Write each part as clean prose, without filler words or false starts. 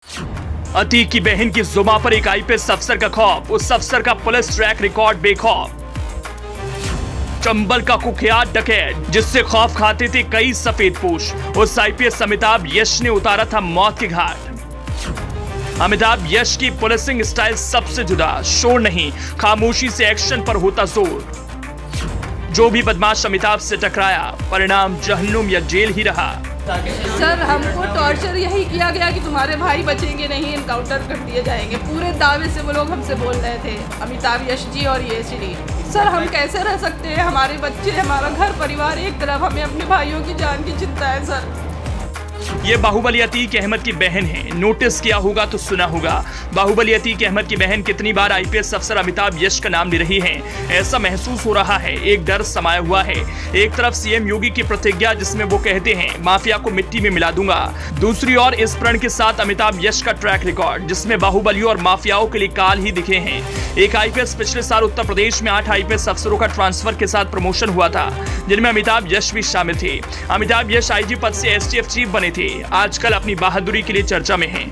अतीक की बहन की जुबां पर एक आईपीएस अफसर का खौफ, उस अफसर का पुलिस ट्रैक रिकॉर्ड बेखौफ। चंबल का कुख्यात डकैत जिससे खौफ खाते थे कई सफेदपोश, उस आईपीएस अमिताभ यश ने उतारा था मौत के घाट। अमिताभ यश की पुलिसिंग स्टाइल सबसे जुदा, शोर नहीं, खामोशी से एक्शन पर होता जोर। जो भी बदमाश अमिताभ से टकराया, परिणाम जहन्नुम या जेल ही रहा। सर, हमको टॉर्चर यही किया गया कि तुम्हारे भाई बचेंगे नहीं, इनकाउंटर कर दिए जाएंगे। पूरे दावे से वो लोग हमसे बोल रहे थे, अमिताभ यश जी और ये श्री। सर, हम कैसे रह सकते हैं? हमारे बच्चे, हमारा घर परिवार एक तरफ, हमें अपने भाइयों की जान की चिंता है सर। ये बाहुबली अतीक अहमद की बहन है। नोटिस किया होगा तो सुना होगा, बाहुबली अतीक अहमद की बहन कितनी बार आईपीएस अफसर अमिताभ यश का नाम ले रही हैं। ऐसा महसूस हो रहा है, एक डर समाया हुआ है। एक तरफ सीएम योगी की प्रतिज्ञा जिसमें वो कहते हैं माफिया को मिट्टी में मिला दूंगा, दूसरी ओर इस प्रण के साथ अमिताभ यश का ट्रैक रिकॉर्ड जिसमें बाहुबलियों और माफियाओं के लिए काल ही दिखे हैं। एक आईपीएस पिछले साल उत्तर प्रदेश में 8 आईपीएस अफसरों का ट्रांसफर के साथ प्रमोशन हुआ था, जिनमें अमिताभ यश भी शामिल थे। अमिताभ यश आईजी पद से एसटीएफ चीफ बने थे, आजकल अपनी बहादुरी के लिए चर्चा में हैं।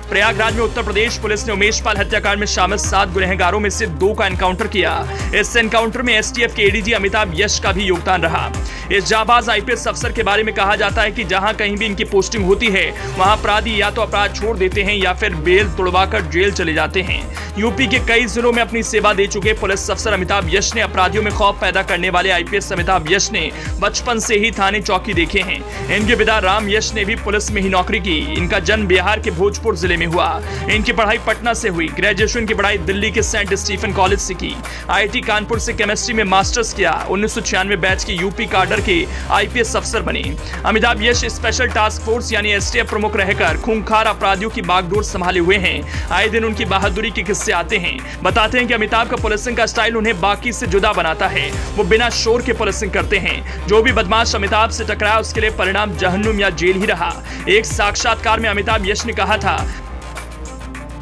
प्रयागराज में उत्तर प्रदेश पुलिस ने उमेश पाल हत्याकांड में शामिल 7 गुनहगारों में से 2 का एनकाउंटर किया। इस एनकाउंटर में एसटीएफ के एडीजी अमिताभ यश का भी योगदान रहा। इस जाबाज आईपीएस अफसर के बारे में कहा जाता है कि जहां कहीं भी इनकी पोस्टिंग होती है, वहां अपराधी या तो अपराध छोड़ देते हैं या फिर बेल तुड़वाकर जेल चले जाते हैं। यूपी के कई जिलों में अपनी सेवा दे चुके पुलिस अफसर अमिताभ यश ने अपराधियों में खौफ पैदा करने वाले आईपीएस अमिताभ यश ने बचपन से ही थाने चौकी देखे हैं। इनके पिता राम यश ने भी पुलिस में ही नौकरी की। इनका जन्म बिहार के भोजपुर जिले में हुआ। इनकी पढ़ाई पटना से हुई। ग्रेजुएशन की पढ़ाई दिल्ली के सेंट स्टीफन कॉलेज से की। आईआईटी कानपुर से केमिस्ट्री में मास्टर्स किया। 1996 बैच के यूपी काडर के आईपीएस अफसर बने। अमिताभ यश स्पेशल टास्क फोर्स यानी एसटीएफ प्रमुख रहकर खूंखार अपराधियों की बागडोर संभाले हुए हैं। आए दिन उनकी बहादुरी के किस्से आते हैं, बताते हैं कि अमिताभ का पुलिसिंग का स्टाइल उन्हें बाकी से जुदा बनाता है। वो बिना शोर के पुलिसिंग करते हैं। जो भी बदमाश अमिताभ से टकराया उसके लिए परिणाम जहन्नुम या जेल ही रहा। एक साक्षात्कार में अमिताभ यश ने कहा था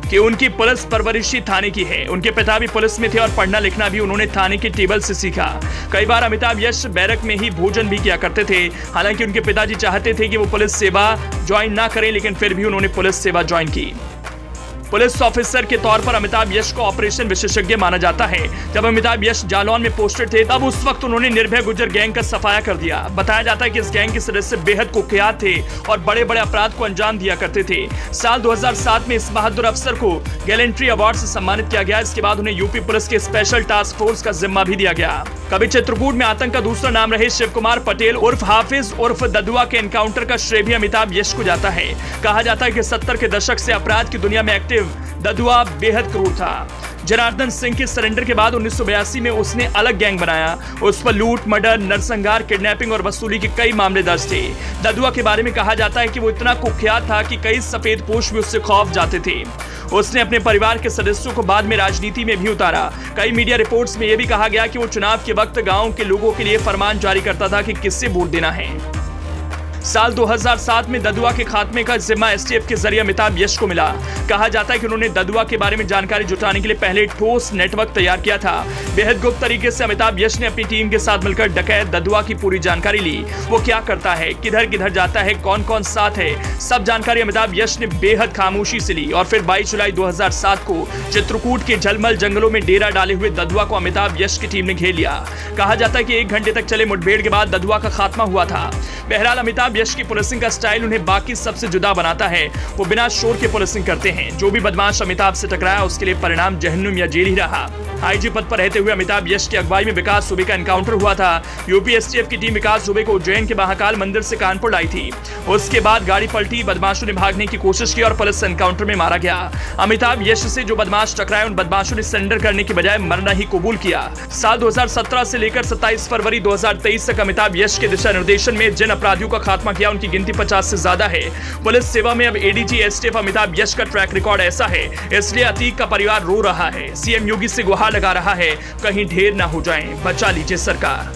कि उनकी पुलिस परवरिश ही थाने की है। उनके पिता भी पुलिस में थे और पढ़ना लिखना भी उन्होंने थाने के टेबल से सीखा। कई बार अमिताभ यश बैरक में ही भोजन भी किया करते थे। हालांकि उनके पिताजी चाहते थे कि वो पुलिस सेवा ज्वाइन ना करें, लेकिन फिर भी उन्होंने पुलिस सेवा ज्वाइन की। पुलिस ऑफिसर के तौर पर अमिताभ यश को ऑपरेशन विशेषज्ञ माना जाता है। जब अमिताभ यश जालौन में पोस्टेड थे, तब उस वक्त उन्होंने निर्भय गुर्जर गैंग का सफाया कर दिया। बताया जाता है कि इस गैंग के सदस्य बेहद कुख्यात थे और बड़े बड़े अपराध को अंजाम दिया करते थे। साल 2007 में इस बहादुर अफसर को गैलेंट्री अवार्ड से सम्मानित किया गया। इसके बाद उन्हें यूपी पुलिस के स्पेशल टास्क फोर्स का जिम्मा भी दिया गया। कभी चित्रकूट में आतंक का दूसरा नाम रहे शिव कुमार पटेल उर्फ हाफिज उर्फ ददुआ के एनकाउंटर का श्रेय भी अमिताभ यश को जाता है। कहा जाता है कि 70 के दशक से अपराध की दुनिया में एक्टिव ददुआ बेहद क्रूर था। जनार्दन सिंह के सरेंडर के बाद 1982 में उसने अलग गैंग बनाया। उस पर लूट, मर्डर, नरसंहार, किडनैपिंग और वसूली के कई मामले दर्ज थे। ददुआ के बारे में कहा जाता है कि वो इतना कुख्यात था कि कई सफेदपोश भी उससे खौफ जाते थे। उसने अपने परिवार के सदस्यों को बाद में राजनीति में भी उतारा। कई मीडिया रिपोर्ट्स में यह भी कहा गया कि वो चुनाव के वक्त गांव के लोगों के लिए फरमान जारी करता था कि किससे वोट देना है। साल 2007 में ददुआ के खात्मे का जिम्मा एसटीएफ के जरिए अमिताभ यश को मिला। कहा जाता है कि उन्होंने ददुआ के बारे में जानकारी जुटाने के लिए पहले ठोस नेटवर्क तैयार किया था। बेहद गुप्त तरीके से अमिताभ यश ने अपनी टीम के साथ मिलकर डकैत ददुआ की पूरी जानकारी ली। वो क्या करता है, किधर किधर जाता है, कौन कौन साथ है, सब जानकारी अमिताभ यश ने बेहद खामोशी से ली। और फिर 22 जुलाई 2007 को चित्रकूट के झलमल जंगलों में डेरा डाले हुए ददुआ को अमिताभ यश की टीम ने घेर लिया। कहा जाता है कि 1 घंटे तक चले मुठभेड़ के बाद ददुआ का खात्मा हुआ था। बहरहाल अमिताभ यश की पुलिसिंग का स्टाइल उन्हें बाकी सबसे जुदा बनाता है। वो बिना शोर के पुलिसिंग करते हैं। जो भी बदमाश अमिताभ से टकराया उसके लिए परिणाम जहन्नुम या जेल ही रहा। आईजी पद पर रहते हुए अमिताभ यश की अगुवाई में विकास दुबे का एनकाउंटर हुआ था। यूपी एसटीएफ की टीम विकास दुबे को उज्जैन के महाकाल मंदिर से कानपुर लाई थी। उसके बाद गाड़ी पलटी, बदमाशों ने भागने की कोशिश की और पुलिस एनकाउंटर में मारा गया। अमिताभ यश से जो बदमाश टकराए, उन बदमाशों ने सरेंडर करने की बजाय मरना ही कबूल किया। साल 2017 से लेकर 27 फरवरी 2023 तक अमिताभ यश के दिशा निर्देशन में जिन अपराधियों का खात्मा किया, उनकी गिनती 50 से ज्यादा है। पुलिस सेवा में अब एडीजी एसटीएफ अमिताभ यश का ट्रैक रिकॉर्ड ऐसा है, इसलिए अतीक का परिवार रो रहा है। सीएम योगी से गुहार लगा रहा है, कहीं ढेर ना हो जाएं, बचा लीजिए सरकार।